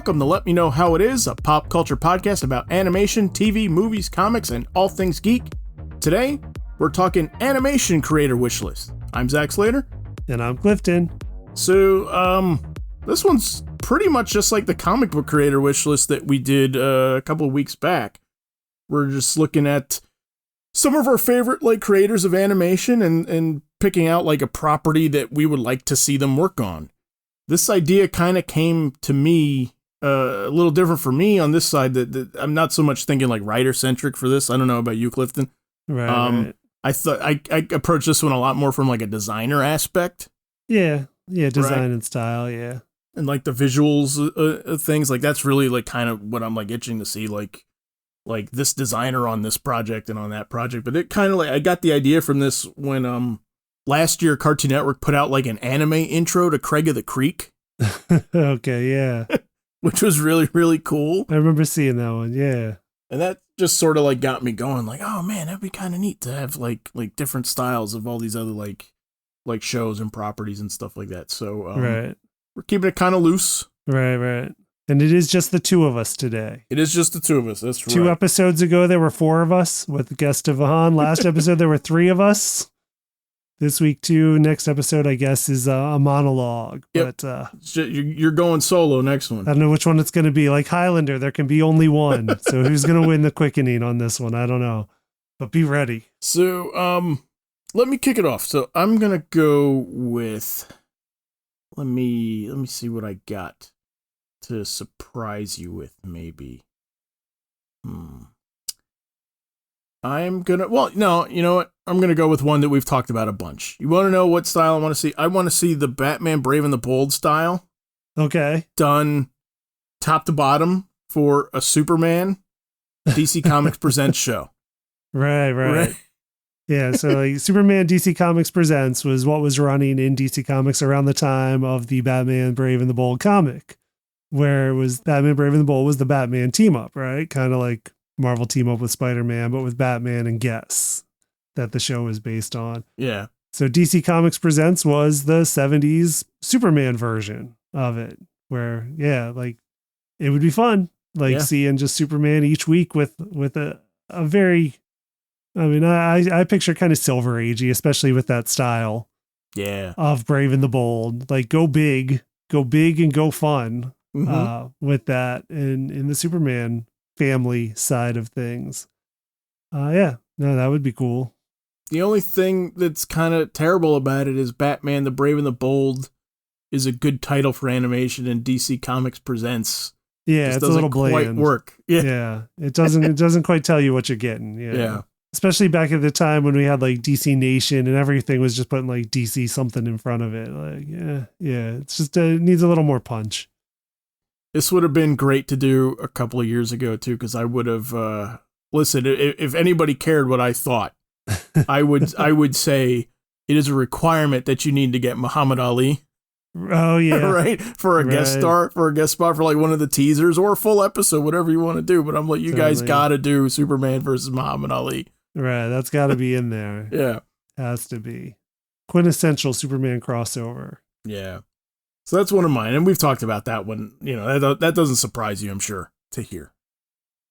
welcome to Let Me Know How It Is, a pop culture podcast about animation, TV, movies, comics, and all things geek. Today, we're talking animation creator wishlist. I'm Zach Slater. And I'm Clifton. So, this one's pretty much just like the comic book creator wishlist that we did a couple of weeks back. We're just looking at some of our favorite creators of animation and picking out a property that we would like to see them work on. This idea kind of came to me a little different for me on this side. That I'm not so much thinking writer centric for this. I don't know about you, Clifton. Right. I thought I approached this one a lot more from a designer aspect. Yeah, design right? And style, yeah. And the visuals things, that's really kind of what I'm itching to see, like this designer on this project and on that project. But it kind of I got the idea from this when last year Cartoon Network put out an anime intro to Craig of the Creek. Okay, yeah. Which was really, really cool. I remember seeing that one, yeah. And that just sort of got me going, oh man, that'd be kind of neat to have different styles of all these other shows and properties and stuff like that. So right. We're keeping it kind of loose. Right. And it is just the two of us today. It is just the two of us. That's right. 2 episodes ago, there were 4 of us with the guest of Vahan. Last episode, there were 3 of us. This week, too. Next episode, I guess, is a monologue. Yep. But you're going solo next one. I don't know which one it's going to be. Like Highlander, there can be only one. So who's going to win the quickening on this one? I don't know. But be ready. So let me kick it off. So I'm going to go with... Let me see what I got to surprise you with, maybe. I'm gonna, no, you know what? I'm gonna go with one that we've talked about a bunch. You want to know what style I want to see? I want to see the Batman Brave and the Bold style. Okay. Done top to bottom for a Superman DC Comics Presents show. Right. Yeah, so Superman DC Comics Presents was what was running in DC Comics around the time of the Batman Brave and the Bold comic, where it was Batman Brave and the Bold was the Batman team up, right? Kind of like Marvel team up with Spider-Man, but with Batman and Guess that the show was based on. Yeah. So DC Comics Presents was the 70s Superman version of it, where, it would be fun, seeing just Superman each week with a very... I picture kind of Silver Agey, especially with that style. Yeah. Of Brave and the Bold. Go big and go fun with that in the Superman family side of things. No, that would be cool. The only thing that's kind of terrible about it is Batman the Brave and the Bold is a good title for animation, and DC Comics Presents. Yeah, it's a little bland. Quite work. Yeah. It doesn't quite tell you what you're getting. Yeah. Especially back at the time when we had DC Nation and everything was just putting DC something in front of it. It's just it needs a little more punch. This would have been great to do a couple of years ago too, because I would have listen. If anybody cared what I thought, I would say it is a requirement that you need to get Muhammad Ali. Oh yeah, right, for a guest spot for one of the teasers or a full episode, whatever you want to do. But I'm you guys got to do Superman versus Muhammad Ali. Right, that's got to be in there. Yeah. Has to be. Quintessential Superman crossover. Yeah. So that's one of mine. And we've talked about that one. That doesn't surprise you, I'm sure, to hear.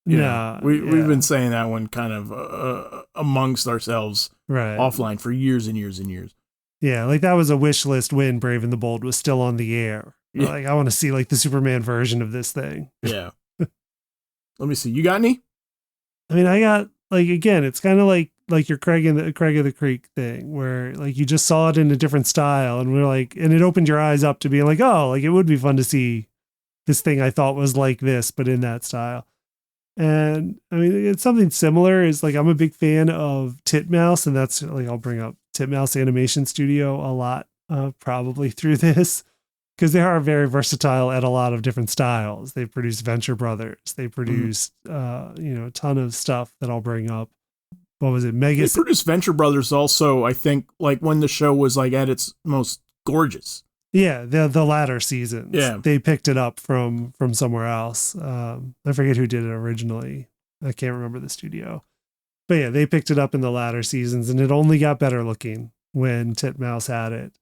We've been saying that one kind of amongst ourselves offline for years and years and years. Yeah, that was a wish list when Brave and the Bold was still on the air. Yeah. I want to see the Superman version of this thing. Yeah. Let me see. You got any? I got... again, it's kind of like your Craig of the Creek thing, where you just saw it in a different style, and we're and it opened your eyes up to being it would be fun to see this thing I thought was like this, but in that style. And it's something similar. Is I'm a big fan of Titmouse, and that's I'll bring up Titmouse Animation Studio a lot, probably through this. Because they are very versatile at a lot of different styles. They produce Venture Brothers. They produce, a ton of stuff that I'll bring up. What was it? They produced Venture Brothers also, I think, when the show was at its most gorgeous. Yeah, the latter seasons. Yeah. They picked it up from somewhere else. I forget who did it originally. I can't remember the studio. But yeah, they picked it up in the latter seasons, and it only got better looking when Titmouse had it.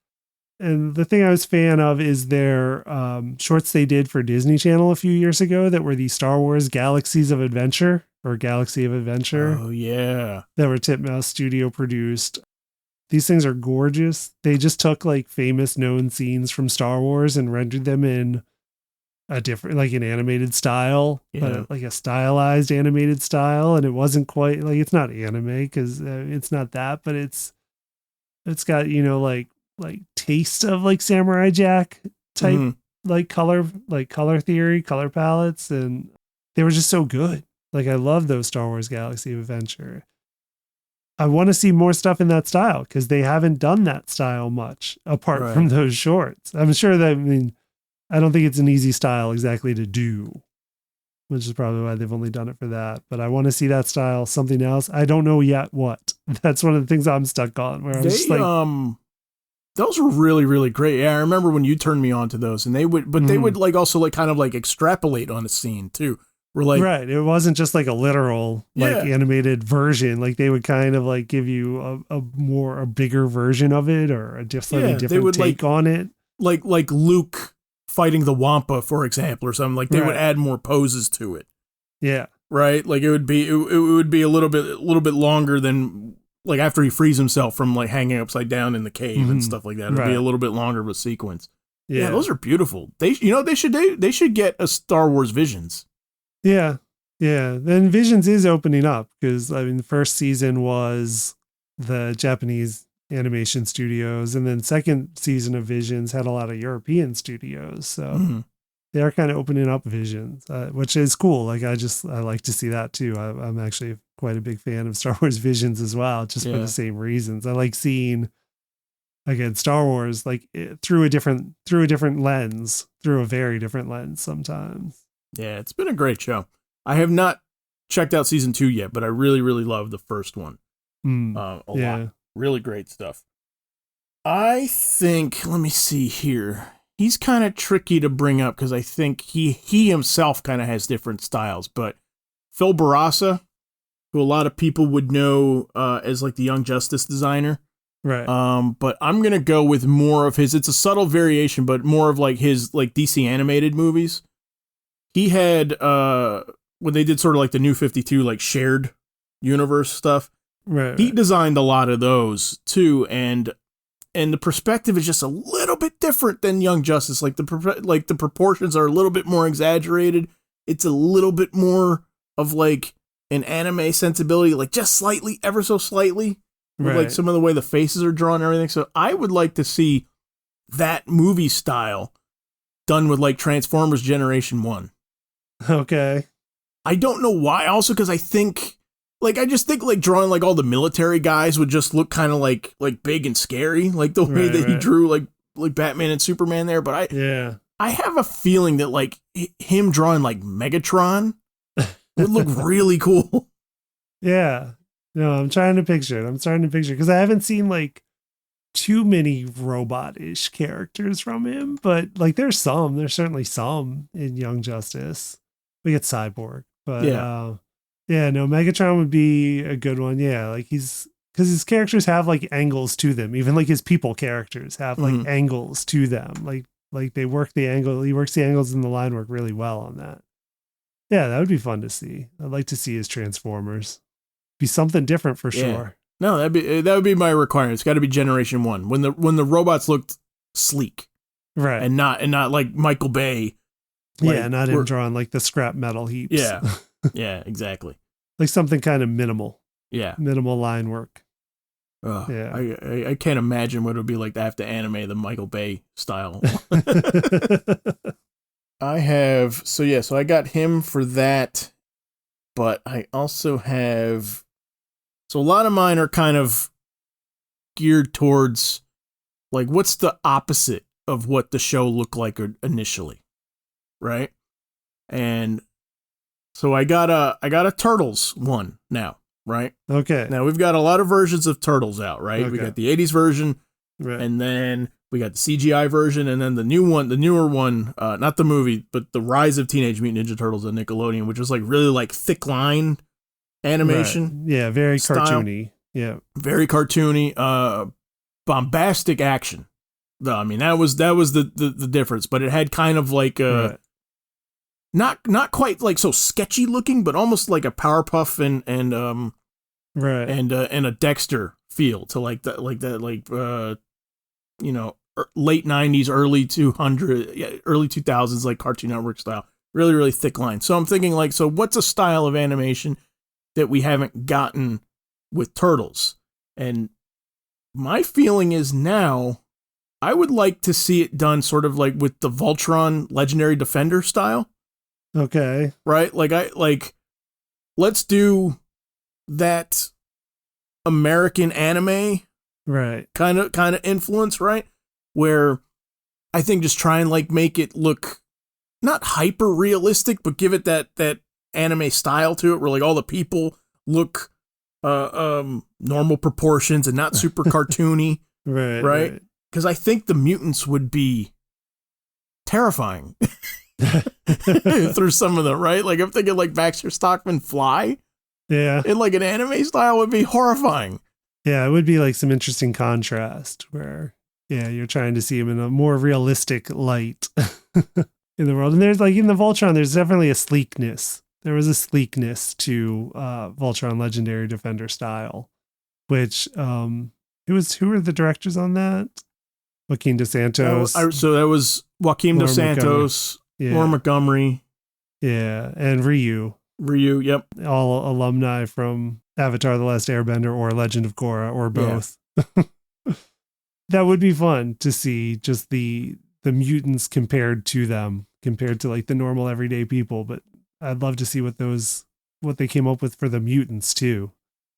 and the thing I was a fan of is their shorts they did for Disney Channel a few years ago that were the Star Wars Galaxies of Adventure or Galaxy of Adventure. Oh, yeah. That were Titmouse Studio produced. These things are gorgeous. They just took like famous known scenes from Star Wars and rendered them in a different, like an animated style, but like a stylized animated style. And it wasn't quite like, it's not anime because it's not that, but it's got, you know, like taste of like Samurai Jack type, like color theory, color palettes. And they were just so good. Like I love those Star Wars Galaxy of Adventure. I want to see more stuff in that style because they haven't done that style much apart from those shorts. I'm sure that, I mean, I don't think it's an easy style exactly to do, which is probably why they've only done it for that. But I want to see that style, something else. I don't know yet what. That's one of the things I'm stuck on where I'm just like, those were really, really great. Yeah, I remember when you turned me on to those and they would, but they would like also like kind of like extrapolate on a scene too. We're like, right. It wasn't just like a literal like animated version. Like they would kind of like give you a bigger version of it or a different take on it. Like Luke fighting the Wampa, for example, or something. Like they would add more poses to it. Yeah. Right. Like it would be a little bit longer than like after he frees himself from like hanging upside down in the cave and stuff like that. It'd be a little bit longer of a sequence. Yeah, those are beautiful. They should get a Star Wars Visions. Yeah. Yeah. Then Visions is opening up because I mean the first season was the Japanese animation studios and then second season of Visions had a lot of European studios. So they are kind of opening up Visions, which is cool. Like I like to see that too. I'm actually quite a big fan of Star Wars Visions as well, just for the same reasons. I like seeing again Star Wars like through a very different lens sometimes. Yeah, it's been a great show. I have not checked out season 2 yet, but I really, really love the first one. A lot. Really great stuff. I think, let me see here. He's kind of tricky to bring up because I think he himself kind of has different styles, but Phil Barassa, who a lot of people would know as like the Young Justice designer. Right. But I'm going to go with more of his, it's a subtle variation, but more of like his like DC animated movies. He had, when they did sort of like the New 52, like shared universe stuff, he designed a lot of those too. And the perspective is just a little bit different than Young Justice. Like the proportions are a little bit more exaggerated. It's a little bit more of like an anime sensibility, like just slightly, ever so slightly, with like some of the way the faces are drawn and everything. So I would like to see that movie style done with like Transformers Generation 1. Okay. I don't know why. Also, because I just think like drawing like all the military guys would just look kind of like big and scary, like the way that he drew like Batman and Superman there. But I have a feeling that like him drawing like Megatron would look really cool. Yeah. No, I'm trying to picture it. I'm starting to picture because I haven't seen like too many robot-ish characters from him, but like there's certainly some in Young Justice. We get Cyborg, but no, Megatron would be a good one. Yeah, like because his characters have like angles to them. Even like his people characters have like angles to them. Like they work the angle. He works the angles in the line work really well on that. Yeah, that would be fun to see. I'd like to see his Transformers. Be something different for sure. No, that would be my requirement. It's got to be Generation 1 when the robots looked sleek, right, and not like Michael Bay. Like, not him drawing like the scrap metal heaps. Yeah, yeah, exactly. Like something kind of minimal. Yeah, minimal line work. Yeah, I can't imagine what it would be like to have to animate the Michael Bay style. So I got him for that, but I also have. So a lot of mine are kind of geared towards like what's the opposite of what the show looked like initially, right? And so I got a Turtles one now, right? Okay. Now we've got a lot of versions of Turtles out, right? Okay. We got the 80s version, and then we got the CGI version, and then the newer one, not the movie, but the Rise of Teenage Mutant Ninja Turtles on Nickelodeon, which was like really like thick line animation. Yeah, very style. Cartoony. Yeah. Very cartoony, bombastic action. No, I mean that was the difference, but it had kind of like a not quite like so sketchy looking, but almost like a Powerpuff and a Dexter feel to like that late 90s, early 2000s like Cartoon Network style. Really, really thick line. So I'm thinking like, so what's a style of animation that we haven't gotten with Turtles? And my feeling is now I would like to see it done sort of like with the Voltron Legendary Defender style. Okay. Right? Let's do that American anime right kind of influence, right? Where I think just try and like make it look not hyper realistic, but give it that anime style to it, where like all the people look normal proportions and not super cartoony. Right? Because I think the mutants would be terrifying through some of them, right? Like I'm thinking like Baxter Stockman Fly. Yeah. In like an anime style would be horrifying. Yeah, it would be like some interesting contrast where, you're trying to see him in a more realistic light in the world. And there's like in the Voltron, there's definitely a sleekness. There was a sleekness to Voltron Legendary Defender style, which who were the directors on that? Joaquin Dos Santos. So that was Joaquin Dos Santos, Laura Montgomery. Yeah, and Ryu, yep. All alumni from Avatar The Last Airbender or Legend of Korra or both. Yeah. That would be fun to see just the mutants compared to like the normal everyday people, but I'd love to see what they came up with for the mutants too.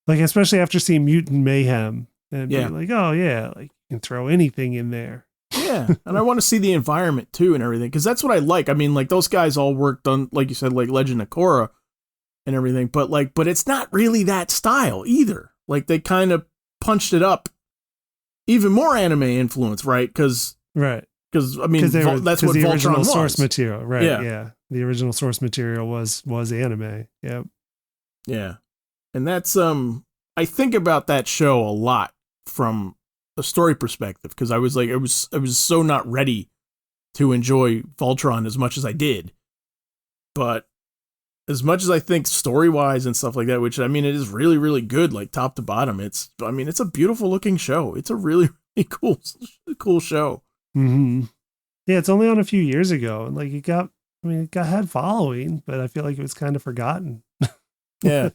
Like especially after seeing Mutant Mayhem and be like, oh yeah, like you can throw anything in there. Yeah, and I want to see the environment too and everything, because that's what I like. I mean, like those guys all worked on, like you said, like Legend of Korra and everything, but it's not really that style either. Like they kind of punched it up, even more anime influence, right? Because I mean, that's what the Voltron original was. Source material, right? Yeah, the original source material was anime. Yep. Yeah, and that's I think about that show a lot from a story perspective, because I was like, I was so not ready to enjoy Voltron as much as I did, but as much as I think story wise and stuff like that, which I mean, it is really, really good, like top to bottom. It's a beautiful looking show. It's a really, really cool show. Mm-hmm. Yeah, it's only on a few years ago, and like it had following, but I feel like it was kind of forgotten. Yeah.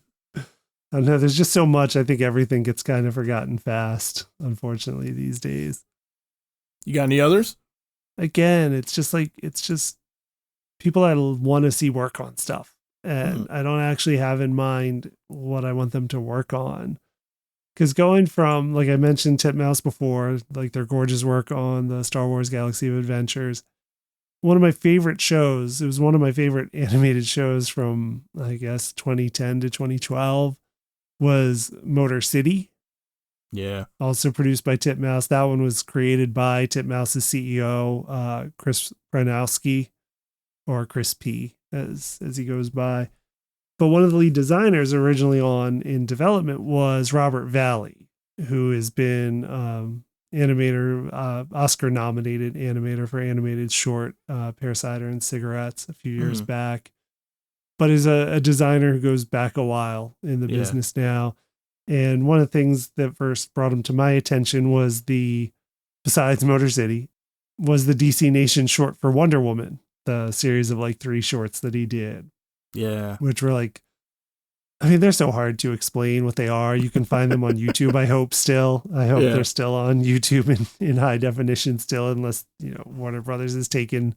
I don't know. There's just so much. I think everything gets kind of forgotten fast, unfortunately, these days. You got any others? Again, it's just people I want to see work on stuff. And I don't actually have in mind what I want them to work on. Because going from, like I mentioned Titmouse before, like their gorgeous work on the Star Wars Galaxy of Adventures, one of my favorite shows, it was one of my favorite animated shows from, I guess, 2010 to 2012, was Motor City. Yeah. Also produced by Titmouse. That one was created by Titmouse's CEO, Chris Pranowski, or Chris P, as he goes by. But one of the lead designers originally in development was Robert Valley, who has been Oscar-nominated animator for animated short Parasiter and Cigarettes a few years back, but is a designer who goes back a while in the business now. And one of the things that first brought him to my attention was besides Motor City, was the DC Nation short for Wonder Woman, the series of like 3 shorts that he did. Yeah. Which were like, I mean, they're so hard to explain what they are. You can find them on YouTube, I hope still. I hope they're still on YouTube in high definition still, unless, Warner Brothers has taken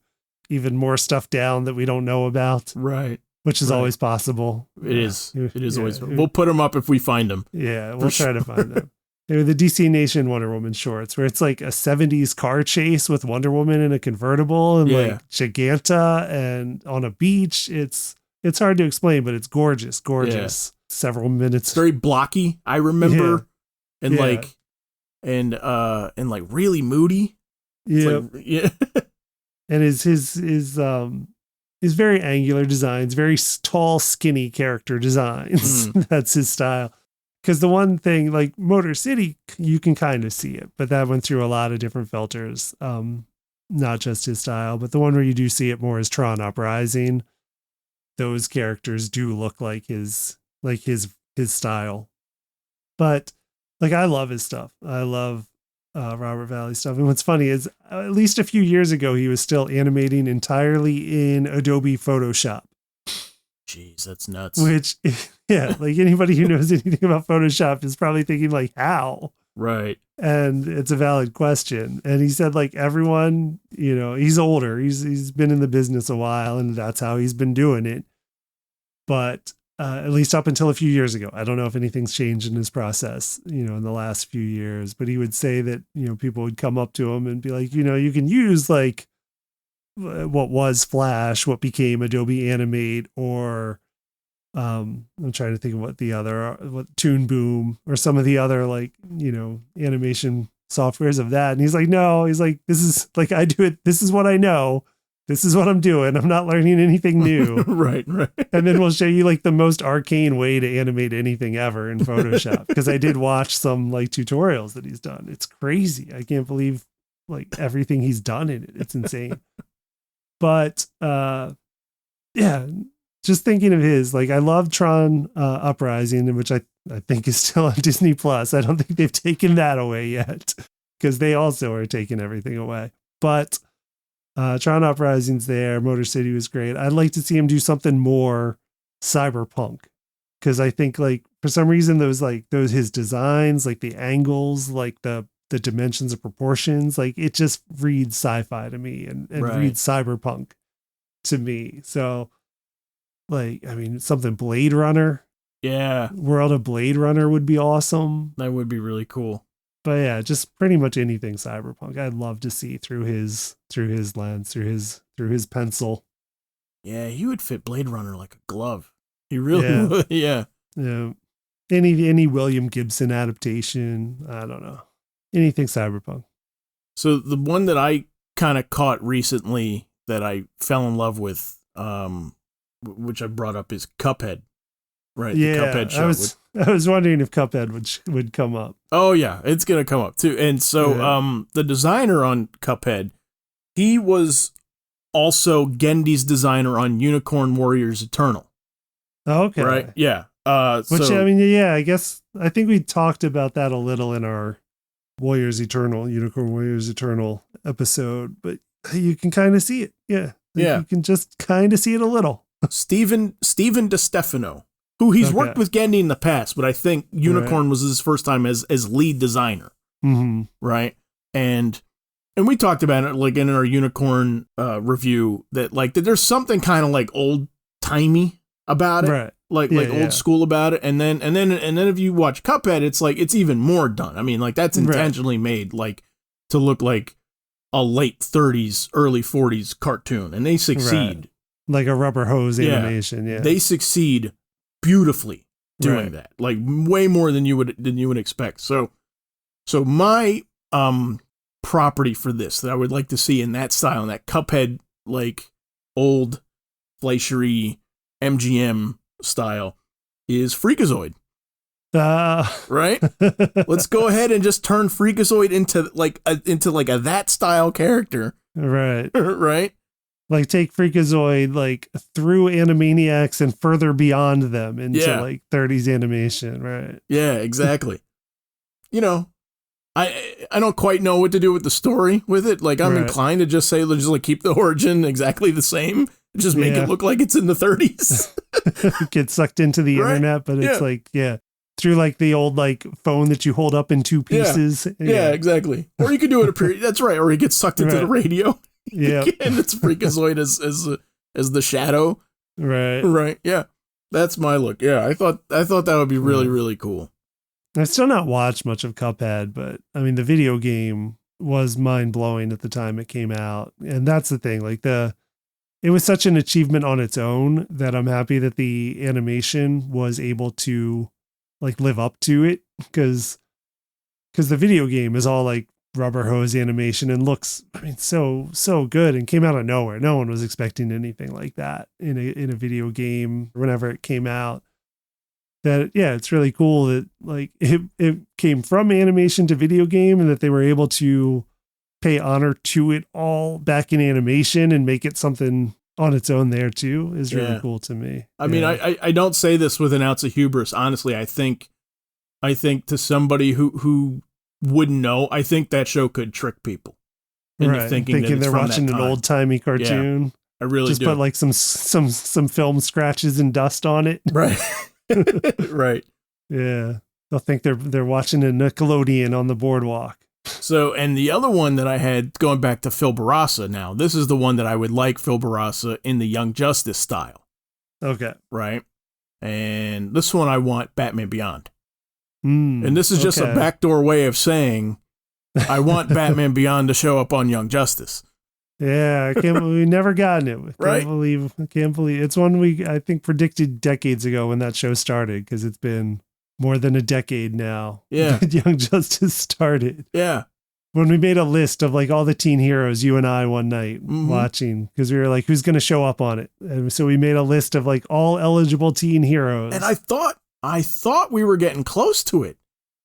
even more stuff down that we don't know about. Right. Which is always possible. It is always. We'll put them up if we find them. Yeah, we'll try to find them. They were the DC Nation Wonder Woman shorts, where it's like a 70s car chase with Wonder Woman in a convertible and like Giganta and on a beach. It's hard to explain, but it's gorgeous. Yeah. Several minutes. It's very blocky, I remember. And like really moody. Yeah. And his very angular designs, very tall, skinny character designs. That's his style. because the one thing like Motor City, you can kind of see it, but that went through a lot of different filters. Not just his style, but the one where you do see it more is Tron Uprising. Those characters do look like his style. But like, I love his stuff. I love Robert Valley stuff. And what's funny is at least a few years ago, he was still animating entirely in Adobe Photoshop. Jeez, that's nuts. Which, yeah, like anybody who knows anything about Photoshop is probably thinking like, how? Right. And it's a valid question. And he said like everyone, he's older. He's been in the business a while and that's how he's been doing it. But at least up until a few years ago, I don't know if anything's changed in his process, in the last few years, but he would say that, people would come up to him and be like, you can use like what was Flash, what became Adobe Animate, or I'm trying to think of what Toon Boom or some of the other like, animation softwares of that. And he's like, no, he's like, this is like, I do it. This is what I know. This is what I'm doing. I'm not learning anything new. Right. And then we'll show you like the most arcane way to animate anything ever in Photoshop. Because I did watch some like tutorials that he's done. It's crazy. I can't believe like everything he's done in it. It's insane. But yeah, just thinking of his, like I love Tron Uprising, which I think is still on Disney Plus. I don't think they've taken that away yet because they also are taking everything away. But Tron Uprising's there. Motor City was great. I'd like to see him do something more cyberpunk because I think like for some reason those his designs, like the angles, like the dimensions of proportions, like it just reads sci-fi to me and right. reads cyberpunk to me. So like, I mean, something Blade Runner. Yeah. World of Blade Runner would be awesome. That would be really cool. But yeah, just pretty much anything cyberpunk I'd love to see through his lens, through his pencil. Yeah, he would fit Blade Runner like a glove. He really would. Yeah. Yeah. Any William Gibson adaptation, I don't know. Anything cyberpunk. So the one that I kind of caught recently that I fell in love with, which I brought up, is Cuphead. Right. Yeah. The Cuphead show. I was wondering if Cuphead would come up. Oh yeah, it's gonna come up too. And so the designer on Cuphead, he was also Gendy's designer on Unicorn Warriors Eternal. Okay. Right? Yeah. Which I mean, yeah, I think we talked about that a little in our Unicorn Warriors Eternal episode, but you can kind of see it. Yeah. Yeah. You can just kind of see it a little. Steven DeStefano, who he's worked with Gendy in the past, but I think Unicorn was his first time as lead designer. Mm-hmm. Right. And we talked about it like in our Unicorn review that there's something kind of like old timey about it. Right. Like old school about it. And then if you watch Cuphead, it's like it's even more done. I mean, like that's intentionally made like to look like a late 30s, early 40s cartoon. And they succeed. Right. Like a rubber hose animation. Yeah. They succeed beautifully doing that. Like way more than you would expect. So my property for this that I would like to see in that style, in that Cuphead like old Fleischery MGM style, is Freakazoid. Right? Let's go ahead and just turn Freakazoid into a that style character. Right. Right? Like take Freakazoid like through Animaniacs and further beyond them into like 30s animation, right? Yeah, exactly. I don't quite know what to do with the story with it. Like I'm inclined to just say, let's just like keep the origin exactly the same. Just make it look like it's in the 30s. Get sucked into the internet, but it's through like the old like phone that you hold up in two pieces. Yeah, exactly. Or you could do it a period. That's right. Or he gets sucked into the radio. Yeah. And it's Freakazoid as the shadow. Right. Right. Yeah. That's my look. Yeah. I thought that would be really, really cool. I've still not watched much of Cuphead, but I mean, the video game was mind blowing at the time it came out. And that's the thing, like it was such an achievement on its own that I'm happy that the animation was able to like live up to it. Cause the video game is all like rubber hose animation and looks, I mean, so good and came out of nowhere. No one was expecting anything like that in a video game whenever it came out. that, yeah, it's really cool that like it came from animation to video game and that they were able to pay honor to it all back in animation and make it something on its own there too is really cool to me. I mean, I don't say this with an ounce of hubris. Honestly, I think to somebody who wouldn't know, I think that show could trick people into thinking that they're watching an old timey cartoon. Yeah, I really just do. put like some film scratches and dust on it. Right. Right. Yeah. They'll think they're watching a Nickelodeon on the boardwalk. So, and the other one that I had, going back to Phil Barassa now, this is the one that I would like Phil Barassa in the Young Justice style. Okay. Right? And this one I want Batman Beyond. And this is just a backdoor way of saying I want Batman Beyond to show up on Young Justice. Yeah, I can't believe we never gotten it. Right? Can't believe it's one we, I think, predicted decades ago when that show started, because it's been more than a decade now. Yeah. Young Justice started. Yeah. When we made a list of like all the teen heroes, you and I one night watching, because we were like, who's going to show up on it? And so we made a list of like all eligible teen heroes. And I thought we were getting close to it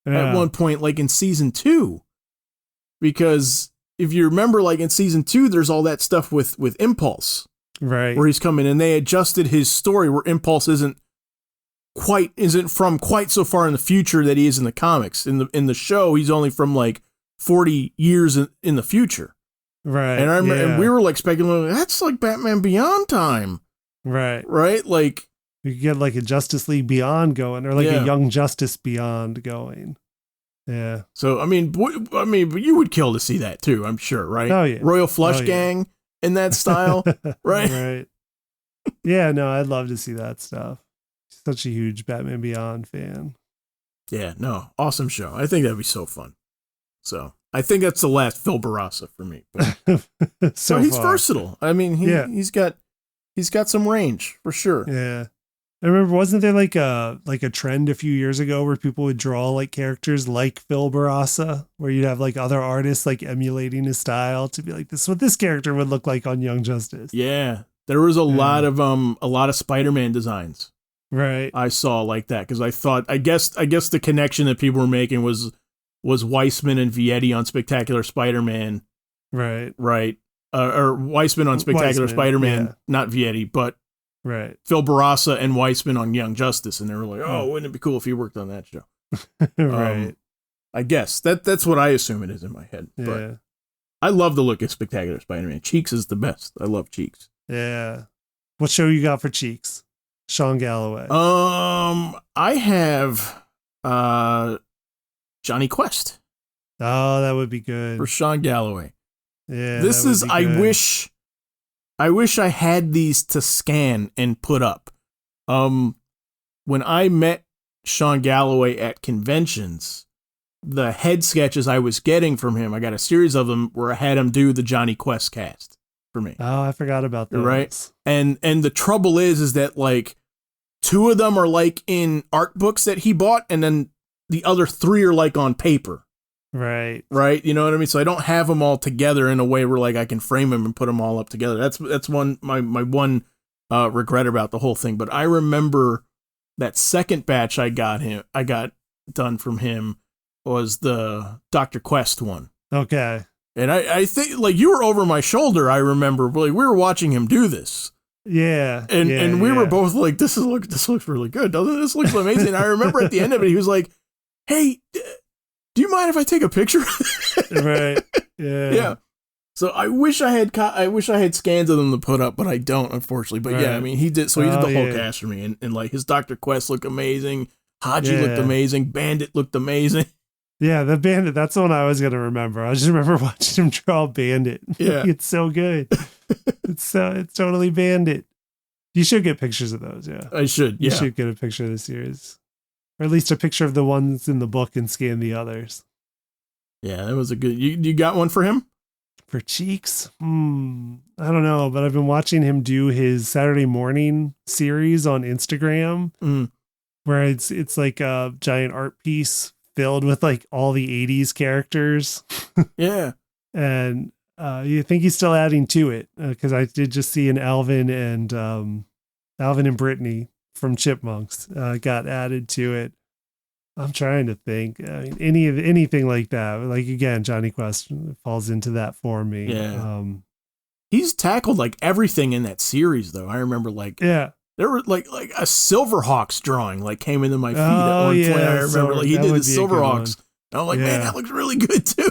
at one point, like in season 2, because if you remember, like in season 2, there's all that stuff with Impulse, right? Where he's coming, and they adjusted his story where Impulse isn't from quite so far in the future that he is in the comics. In the show, he's only from like 40 years in the future. Right. And I remember, and we were like speculating, that's like Batman Beyond time. Right. Right? Like, you could get like a Justice League Beyond going, or like a Young Justice Beyond going. Yeah. So, I mean, but you would kill to see that too, I'm sure, right? Oh, yeah. Royal Flush Gang in that style, right? Right. Yeah, no, I'd love to see that stuff. Such a huge Batman Beyond fan. Yeah, no, awesome show. I think that'd be so fun. So, I think that's the last Phil Barassa for me. So he's versatile. I mean, he's got some range for sure. Yeah. I remember, wasn't there like a trend a few years ago where people would draw like characters like Phil Barassa, where you'd have like other artists like emulating his style to be like, this is what this character would look like on Young Justice. Yeah. There was a lot of Spider-Man designs. Right. I saw like that because I guess the connection that people were making was Weissman and Vietti on Spectacular Spider-Man. Right. Right. Or Weissman on Spectacular Spider-Man, not Vietti, but right. Phil Barassa and Weissman on Young Justice, and they were like, "Oh, wouldn't it be cool if he worked on that show?" Right. I guess that's what I assume it is in my head. Yeah. But I love the look of Spectacular Spider-Man. Cheeks is the best. I love Cheeks. Yeah. What show you got for Cheeks? Sean Galloway. I have Johnny Quest. Oh, that would be good. For Sean Galloway. Yeah. This is I wish I had these to scan and put up. When I met Sean Galloway at conventions, the head sketches I was getting from him, I got a series of them where I had him do the Johnny Quest cast for me. Oh, I forgot about that. Right. And the trouble is that like 2 of them are like in art books that he bought, and then the other 3 are like on paper. Right. Right. You know what I mean? So I don't have them all together in a way where like I can frame them and put them all up together. That's my one regret about the whole thing. But I remember that second batch I got done from him was the Dr. Quest one. Okay. And I think like you were over my shoulder. I remember like we were watching him do this. Yeah. And we were both like, this looks really good. Doesn't it? This looks amazing. I remember at the end of it, he was like, "Hey, do you mind if I take a picture?" Right. Yeah. Yeah. So I wish I had scans of them to put up, but I don't, unfortunately. But yeah, I mean, he did. So he did the whole cast for me, and like his Dr. Quest looked amazing. Haji looked amazing. Bandit looked amazing. Yeah, the Bandit. That's the one I was gonna remember. I just remember watching him draw Bandit. Yeah, it's so good. It's totally Bandit. You should get pictures of those. Yeah, I should. Yeah, you should get a picture of the series, or at least a picture of the ones in the book and scan the others. Yeah, that was a good. You got one for him? For Cheeks? I don't know, but I've been watching him do his Saturday morning series on Instagram, where it's like a giant art piece filled with like all the 80s characters. Yeah. And you think he's still adding to it, because I did just see an Alvin and Brittany from Chipmunks got added to it. I'm trying to think. I mean, anything like that. Like again, Johnny Quest falls into that for me. Yeah. He's tackled like everything in that series, though. I remember like there were like a Silverhawks drawing like came into my feed at one point. I remember like he did the Silverhawks. I'm like, man, that looks really good too.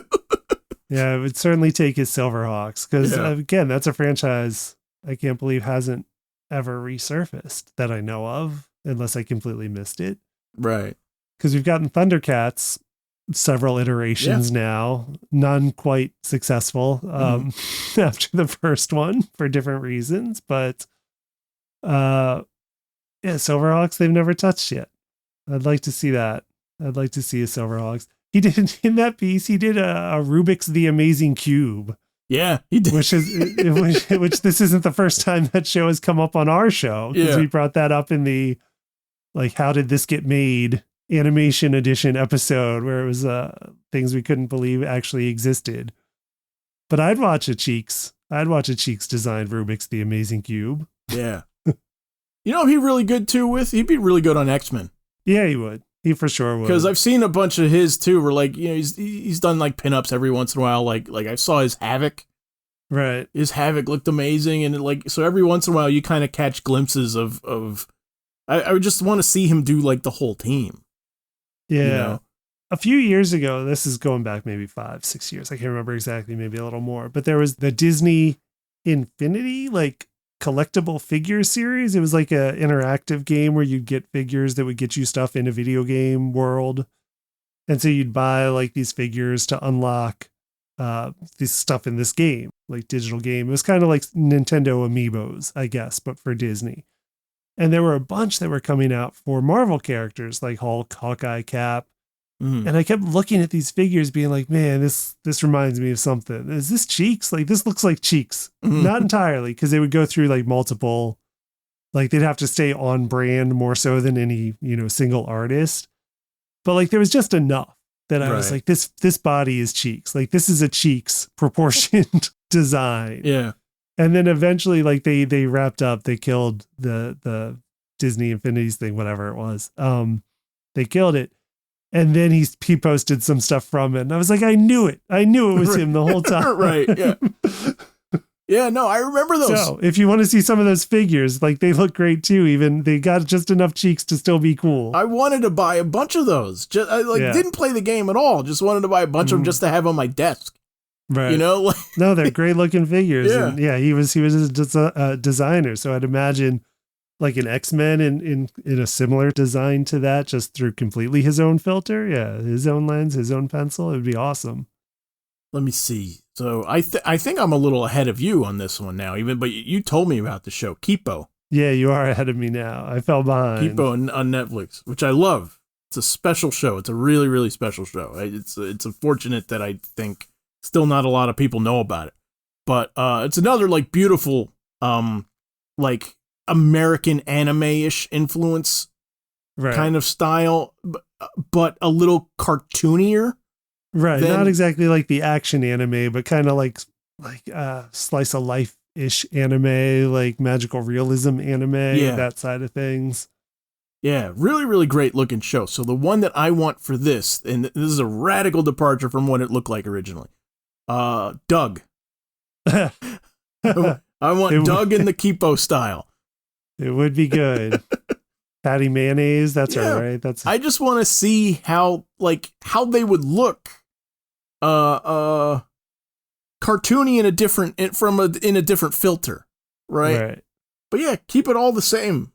Yeah, it would certainly take his Silverhawks because again, that's a franchise I can't believe hasn't ever resurfaced that I know of, unless I completely missed it. Right. Because we've gotten Thundercats several iterations now, none quite successful after the first one for different reasons. But Silverhawks, they've never touched yet. I'd like to see that. I'd like to see a Silverhawks. He did in that piece, he did a Rubik's The Amazing Cube. Yeah, he did. Which this isn't the first time that show has come up on our show. Because we brought that up in the, like, how did this get made animation edition episode where it was things we couldn't believe actually existed. But I'd watch a Cheeks designed Rubik's The Amazing Cube. Yeah. You know, he'd be really good too he'd be really good on X-Men. Yeah, he would. He for sure would. Because I've seen a bunch of his too, where like, you know, he's done like pinups every once in a while. Like I saw his Havoc. Right. His Havoc looked amazing. And like, so every once in a while you kind of catch glimpses of I would just want to see him do like the whole team. Yeah. You know? A few years ago, this is going back maybe 5-6 years. I can't remember exactly, maybe a little more, but there was the Disney Infinity, like collectible figure series. It was like a interactive game where you'd get figures that would get you stuff in a video game world. And so you'd buy like these figures to unlock this stuff in this game, like digital game. It was kind of like Nintendo Amiibos, I guess, but for Disney. And there were a bunch that were coming out for Marvel characters like Hulk, Hawkeye, Cap. Mm-hmm. And I kept looking at these figures being like, man, this reminds me of something. Is this Cheeks? Like, this looks like Cheeks. Mm-hmm. Not entirely, because they would go through like multiple, like they'd have to stay on brand more so than any, single artist. But like, there was just enough that I was like, this body is Cheeks. Like, this is a Cheeks proportioned design. Yeah. And then eventually, like they wrapped up, they killed the Disney Infinities thing, whatever it was. They killed it. And then he posted some stuff from it. And I was like, I knew it. I knew it was him the whole time. Right. Yeah. Yeah, no, I remember those. So if you want to see some of those figures, like they look great too. Even they got just enough Cheeks to still be cool. I wanted to buy a bunch of those. Didn't play the game at all. Just wanted to buy a bunch of them just to have on my desk. Right. No, they're great looking figures. Yeah. And he was a designer. So I'd imagine like an X-Men in a similar design to that, just through completely his own filter. Yeah. His own lens, his own pencil. It would be awesome. Let me see. So I think I'm a little ahead of you on this one now, but you told me about the show Kipo. Yeah, you are ahead of me now. I fell behind. Kipo on Netflix, which I love. It's a special show. It's a really, really special show. It's unfortunate that I think still not a lot of people know about it, but it's another like beautiful, like American anime-ish influence kind of style, but a little cartoonier. Right. Not exactly like the action anime, but kind of like slice of life-ish anime, like magical realism anime, that side of things. Yeah, really, really great looking show. So the one that I want for this, and this is a radical departure from what it looked like originally. Doug. I want Doug in the Kipo style. It would be good. Patty mayonnaise. That's right. I just want to see how they would look, cartoony in a different filter, right? But yeah, keep it all the same.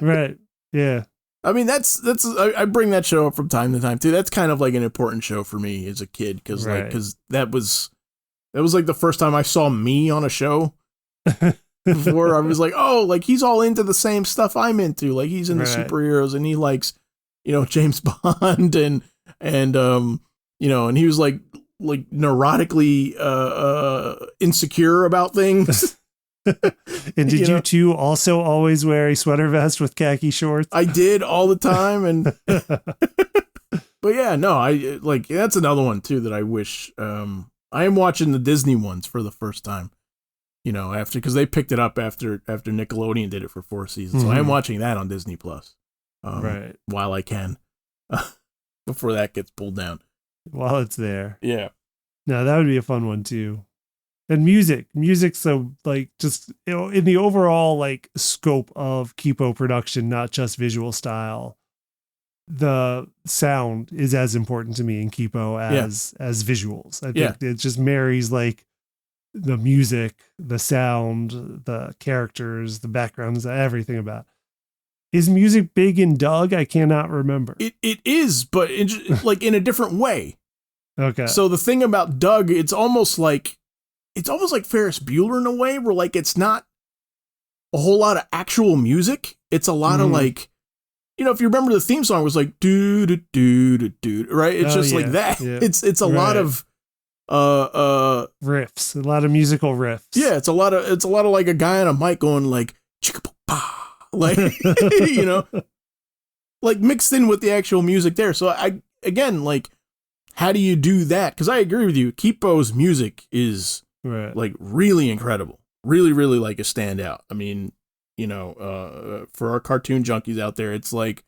Right. Yeah. I mean, I bring that show up from time to time too. That's kind of like an important show for me as a kid because that was like the first time I saw me on a show. Before I was like, oh, like he's all into the same stuff I'm into. Like he's into superheroes and he likes, James Bond and and he was like neurotically insecure about things. And did you two also always wear a sweater vest with khaki shorts? I did all the time. And but yeah, no, that's another one too that I wish I am watching the Disney ones for the first time. You know, because they picked it up after Nickelodeon did it for 4 seasons. So I'm watching that on Disney Plus. Right. While I can, before that gets pulled down. While it's there. Yeah. No, that would be a fun one too. And music. So like just, you know, in the overall like scope of Kipo production, not just visual style, the sound is as important to me in Kipo as visuals. I think it just marries like the music, the sound, the characters, the backgrounds, everything about it. Is music big in Doug? I cannot remember. It is, but like in a different way. Okay. So the thing about Doug, it's almost like Ferris Bueller in a way, where like it's not a whole lot of actual music. It's a lot of like, you know, if you remember the theme song was like do do do do do, right? It's just like that. Yeah. It's a lot of riffs, a lot of musical riffs. Yeah, it's a lot of like a guy on a mic going like chicka-pa-pa, like you know, like mixed in with the actual music there. So I again, like, how do you do that? Because I agree with you, Kipo's music is like really incredible, really like a standout. I mean, you know, for our cartoon junkies out there, it's like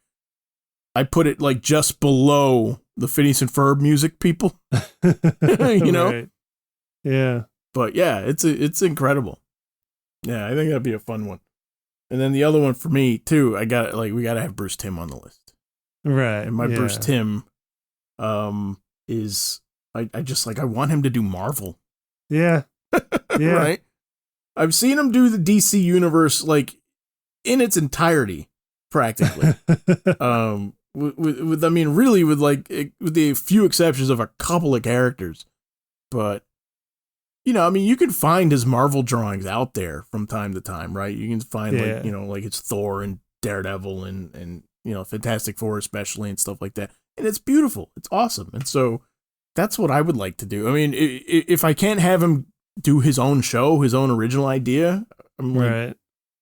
I put it like just below the Phineas and Ferb music people, you know? Right. Yeah. But yeah, it's incredible. Yeah, I think that'd be a fun one. And then the other one for me too, we gotta have Bruce Timm on the list. Right. And my Bruce Timm, is I just like, I want him to do Marvel. Yeah. Yeah. Right. I've seen him do the DC universe like in its entirety, practically. With I mean, really with the few exceptions of a couple of characters. But, you know, I mean, you can find his Marvel drawings out there from time to time, right? You can find like, you know, like it's Thor and Daredevil and, you know, Fantastic Four especially and stuff like that. And it's beautiful. It's awesome. And so that's what I would like to do. I mean, if I can't have him do his own show, his own original idea, I'm like,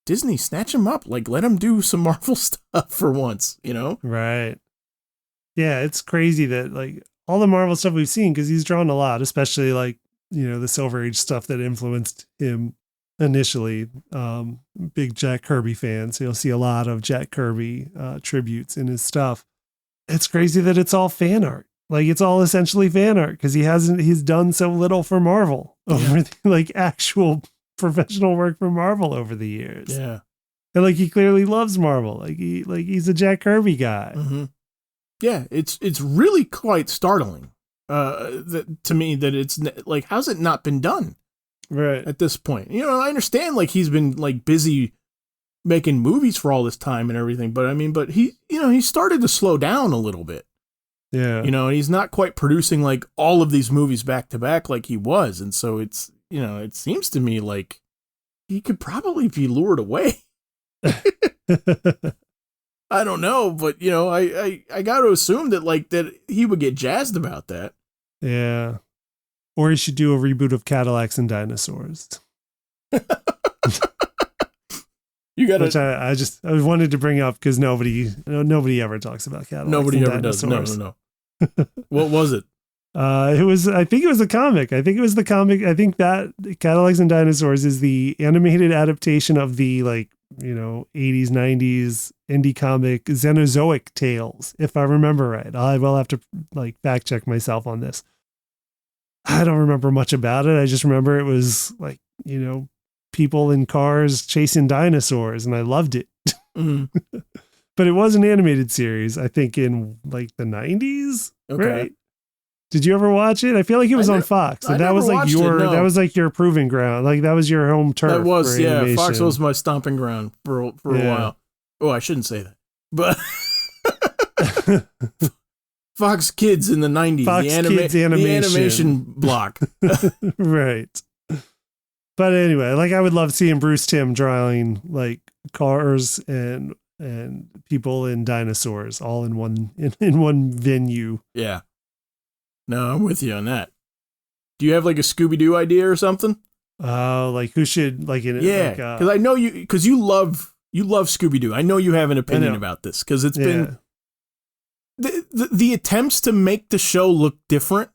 Disney, snatch him up. Like, let him do some Marvel stuff for once, you know? Right. Yeah, it's crazy that like all the Marvel stuff we've seen, because he's drawn a lot, especially like, you know, the Silver Age stuff that influenced him initially. Big Jack Kirby fan, so you'll see a lot of Jack Kirby tributes in his stuff. It's crazy that it's all fan art. Like, it's all essentially fan art because he's done so little for Marvel over like actual professional work for Marvel over the years. Yeah. And like, he clearly loves Marvel. Like he's a Jack Kirby guy. Mm-hmm. Yeah. It's really quite startling to me that it's like, how's it not been done at this point? You know, I understand like he's been like busy making movies for all this time and everything, but I mean, he, you know, he started to slow down a little bit. Yeah. You know, and he's not quite producing like all of these movies back to back like he was. And so it's, you know, it seems to me like he could probably be lured away. I don't know, but you know, I got to assume that like that he would get jazzed about that. Yeah. Or he should do a reboot of Cadillacs and Dinosaurs. You got which I wanted to bring up because nobody ever talks about Cadillacs. Nobody and ever Dinosaurs. does. No. What was it? I think it was a comic. I think it was the comic. I think that Cadillacs and Dinosaurs is the animated adaptation of the like, you know, 80s, 90s indie comic Xenozoic Tales, if I remember right. I will have to like fact check myself on this. I don't remember much about it. I just remember it was like, you know, people in cars chasing dinosaurs, and I loved it. Mm-hmm. But it was an animated series, I think in like the 90s. Okay. Right? Did you ever watch it? I feel like it was on Fox, and that was like that was like your proving ground. Like that was your home turf. That was, for animation. Fox was my stomping ground for a while. Oh, I shouldn't say that, but Fox Kids in the 90s, the animation block. Right. But anyway, like I would love seeing Bruce Timm drawing like cars and people and dinosaurs all in one venue. Yeah. No, I'm with you on that. Do you have like a Scooby-Doo idea or something? Like who should like in it? Yeah, because I know you love Scooby-Doo. I know you have an opinion about this because it's been the attempts to make the show look different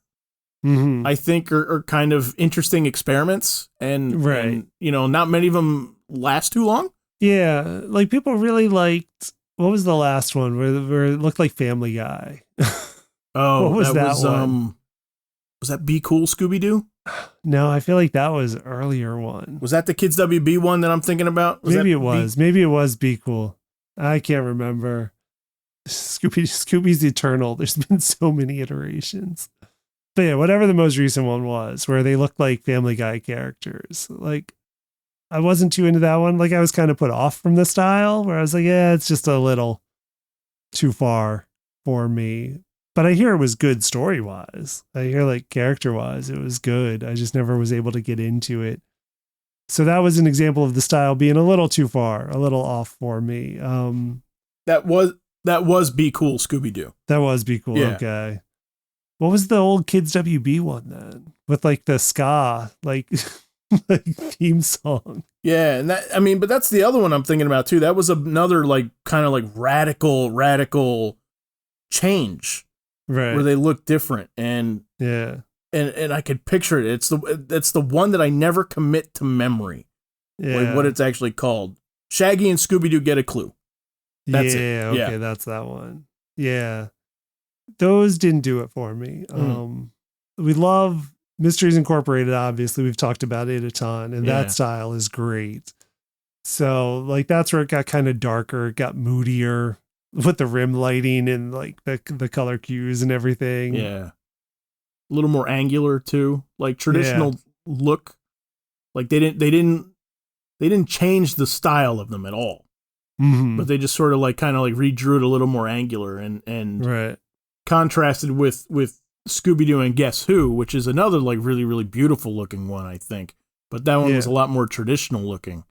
Mm-hmm. I think are kind of interesting experiments, and, Right. and, you know, not many of them last too long. Yeah, like people really liked. What was the last one where it looked like Family Guy? Oh, What was that one? was that Be Cool Scooby Doo? No, I feel like that was an earlier one. Was that the Kids WB one that I'm thinking about? Maybe it was. Maybe it was Be Cool. I can't remember. Scooby's eternal. There's been so many iterations. But yeah, whatever the most recent one was, where they looked like Family Guy characters. Like, I wasn't too into that one. Like, I was kind of put off from the style, where I was like, yeah, it's just a little too far for me. But I hear it was good story wise. I hear like character wise, it was good. I just never was able to get into it. So that was an example of the style being a little too far, a little off for me. That was Be Cool Scooby Doo. That was Be Cool. Yeah. Okay. What was the old Kids WB one then? With like the ska, like, like theme song. Yeah, and but that's the other one I'm thinking about too. That was another like kind of like radical change. Right. Where they look different, and yeah. And I could picture it. It's the one that I never commit to memory. Yeah. Like what it's actually called. Shaggy and Scooby-Doo Get a Clue. That's it. Okay, Yeah. that's that one. Yeah. Those didn't do it for me. We love Mysteries Incorporated, obviously. We've talked about it a ton, and that style is great. So, like, that's where it got kind of darker, it got moodier with the rim lighting and like the color cues and everything. Yeah. A little more angular too. Like traditional look. Like they didn't change the style of them at all. Mm-hmm. But they just sort of like kind of like redrew it a little more angular and right. contrasted with Scooby-Doo and Guess Who, which is another like really, really beautiful looking one, I think. But that one was a lot more traditional looking.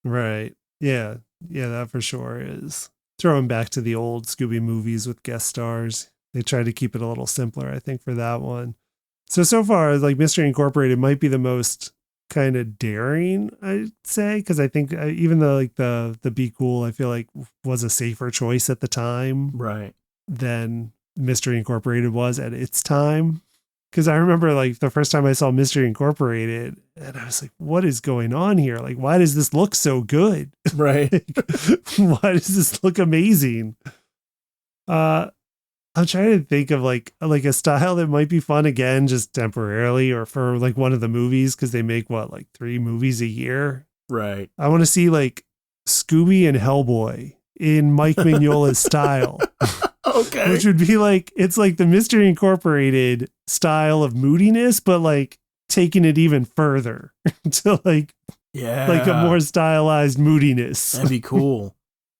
Right. Yeah. Yeah, that for sure is. Throwing back to the old Scooby movies with guest stars. They tried to keep it a little simpler, I think, for that one. So far, like Mystery Incorporated might be the most kind of daring, I'd say, because I think even though like the Be Cool, I feel like was a safer choice at the time. Right. Than Mystery Incorporated was at its time. Because I remember like the first time I saw Mystery Incorporated, and I was like, what is going on here? Like, why does this look so good? Right. Why does this look amazing? I'm trying to think of like a style that might be fun again, just temporarily, or for like one of the movies, because they make like 3 movies a year. Right. I want to see like Scooby and Hellboy in Mike Mignola's style. Okay. Which would be like, it's like the Mystery Incorporated style of moodiness, but like taking it even further to like a more stylized moodiness. That'd be cool.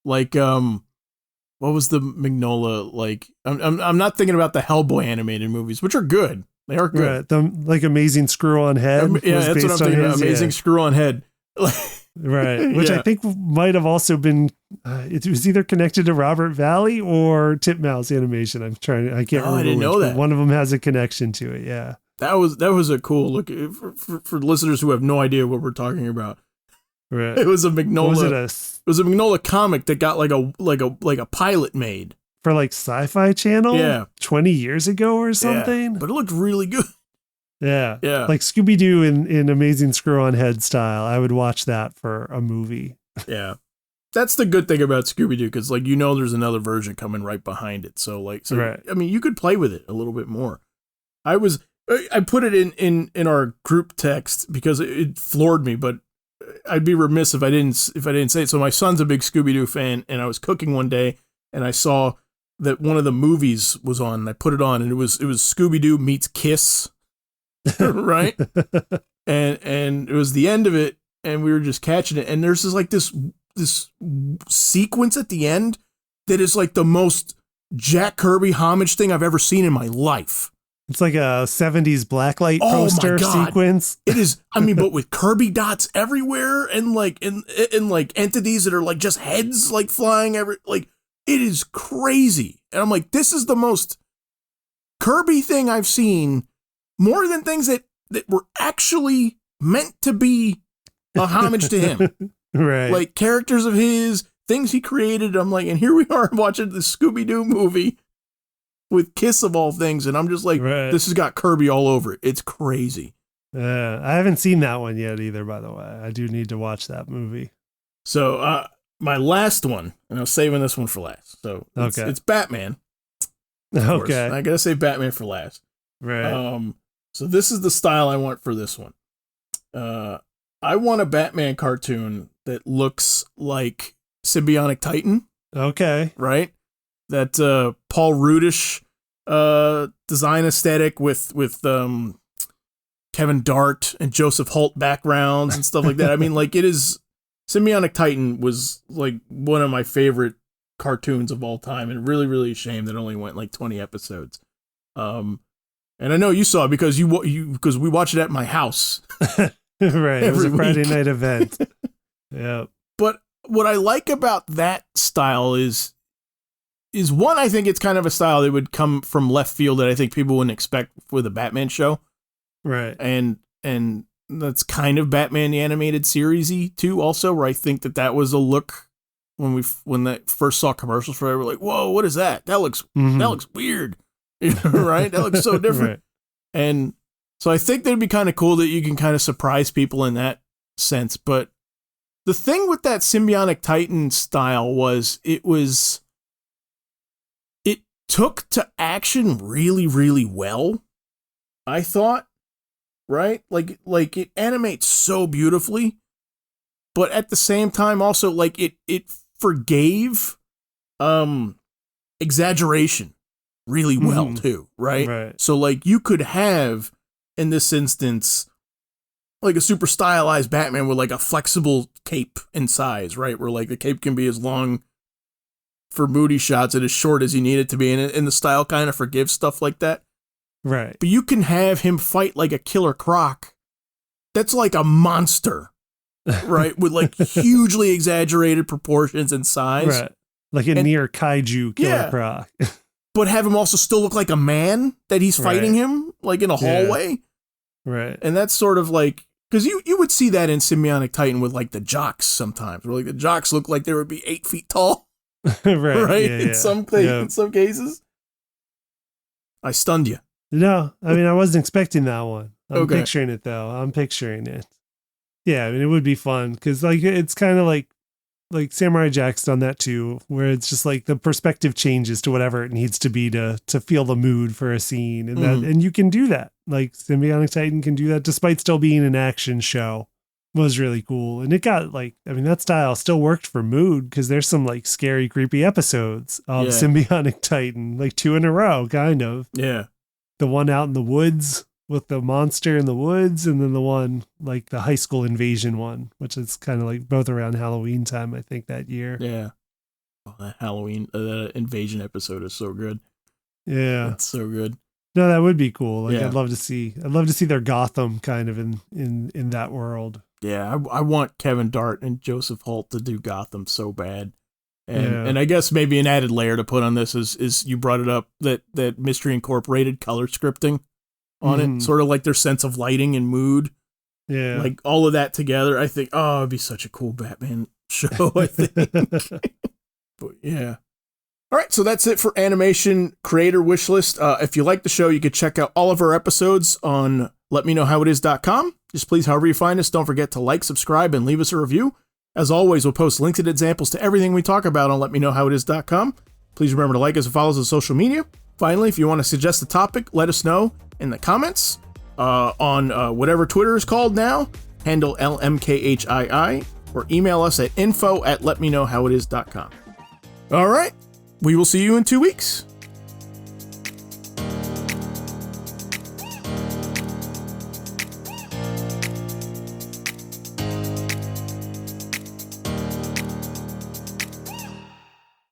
Like, what was the Mignola like? I'm not thinking about the Hellboy animated movies, which are good. They are good. Right. The like Amazing Screw on Head. Yeah, that's what I'm thinking about. Amazing Screw on Head. Right. Which I think might have also been, it was either connected to Robert Valley or Titmouse Animation. I can't remember. I didn't know that. One of them has a connection to it. Yeah. That was a cool look for listeners who have no idea what we're talking about. Right. It was a Mignola. It was a Mignola comic that got like a pilot made for like Sci-Fi Channel. Yeah. 20 years ago or something. Yeah, but it looked really good. Yeah. Yeah. Like Scooby-Doo in Amazing Screw on Head style. I would watch that for a movie. Yeah. That's the good thing about Scooby-Doo, because like, there's another version coming right behind it. So right. I mean, you could play with it a little bit more. I put it in our group text because it floored me, but I'd be remiss if I didn't say it. So my son's a big Scooby-Doo fan, and I was cooking one day and I saw that one of the movies was on, and I put it on, and it was Scooby-Doo meets Kiss. Right. And it was the end of it, and we were just catching it. And there's this sequence at the end that is like the most Jack Kirby homage thing I've ever seen in my life. It's like a 70s blacklight poster sequence. It is. I mean, but with Kirby dots everywhere, and like in like entities that are like just heads like flying it is crazy. And I'm like, this is the most Kirby thing I've seen, more than things that were actually meant to be a homage to him. Right. Like characters of his, things he created. I'm like, and here we are watching the Scooby-Doo movie. with Kiss of all things, and I'm just like, this has got Kirby all over it. It's crazy. I haven't seen that one yet either, by the way. I do need to watch that movie. So my last one, and I was saving this one for last. So it's Batman. Okay. I gotta say Batman for last. Right. So this is the style I want for this one. I want a Batman cartoon that looks like Symbiotic Titan. Okay. Right? That Paul Rudish design aesthetic with Kevin Dart and Joseph Holt backgrounds and stuff like that. I mean, like, it is... Symbiotic Titan was, like, one of my favorite cartoons of all time, and really, really a shame that it only went, like, 20 episodes. And I know you saw it because because we watched it at my house. Right. It was a Friday night event. Yeah. But what I like about that style is one, I think it's kind of a style that would come from left field that I think people wouldn't expect with a Batman show. Right. And that's kind of Batman the Animated Series-y too, also, where I think that was a look when that first saw commercials for it, we're like, whoa, what is that? That looks weird. Right? That looks so different. Right. And so I think that'd be kind of cool that you can kind of surprise people in that sense. But the thing with that Symbiotic Titan style was it took to action really, really well, I thought. Right? Like it animates so beautifully, but at the same time also like it forgave exaggeration really well too, right? So like you could have in this instance like a super stylized Batman with like a flexible cape in size, right? Where like the cape can be as long for moody shots and as short as you need it to be, and the style kind of forgives stuff like that. Right. But you can have him fight like a killer croc that's like a monster, right? With like hugely exaggerated proportions and size. Right. Like a near kaiju killer croc. But have him also still look like a man that he's fighting him, like in a hallway. Right. And that's sort of like, because you would see that in Symbiotic Titan with like the jocks sometimes, where like the jocks look like they would be 8 feet tall. Right? Yeah, in some cases. I stunned you. No, I mean, I wasn't expecting that one. I'm picturing it, though. I'm picturing it. Yeah, I mean, it would be fun because, like, it's kind of like Samurai Jack's done that too, where it's just like the perspective changes to whatever it needs to be to feel the mood for a scene, and and you can do that. Like Symbiotic Titan can do that despite still being an action show. Was really cool, and it got like, I mean, that style still worked for mood because there's some like scary, creepy episodes of Symbiotic Titan, like 2 in a row, kind of. Yeah. The one out in the woods with the monster in the woods, and then the one like the high school invasion one, which is kind of like both around Halloween time, I think, that year. Yeah. Oh, that Halloween, that invasion episode is so good. Yeah. It's so good. No, that would be cool. Like I'd love to see their Gotham kind of in that world. Yeah. I want Kevin Dart and Joseph Holt to do Gotham so bad. And I guess maybe an added layer to put on this is you brought it up that Mystery Incorporated color scripting on it, sort of like their sense of lighting and mood. Yeah. Like all of that together, I think, it'd be such a cool Batman show, I think. But yeah. All right, so that's it for animation creator wish list. If you like the show, you could check out all of our episodes on letmeknowhowitis.com. Just please, however you find us, don't forget to like, subscribe, and leave us a review. As always, we'll post links and examples to everything we talk about on letmeknowhowitis.com. Please remember to like us and follow us on social media. Finally, if you want to suggest a topic, let us know in the comments on whatever Twitter is called now, handle LMKHII, or email us at info@letmeknowhowitis.com. All right, we will see you in 2 weeks.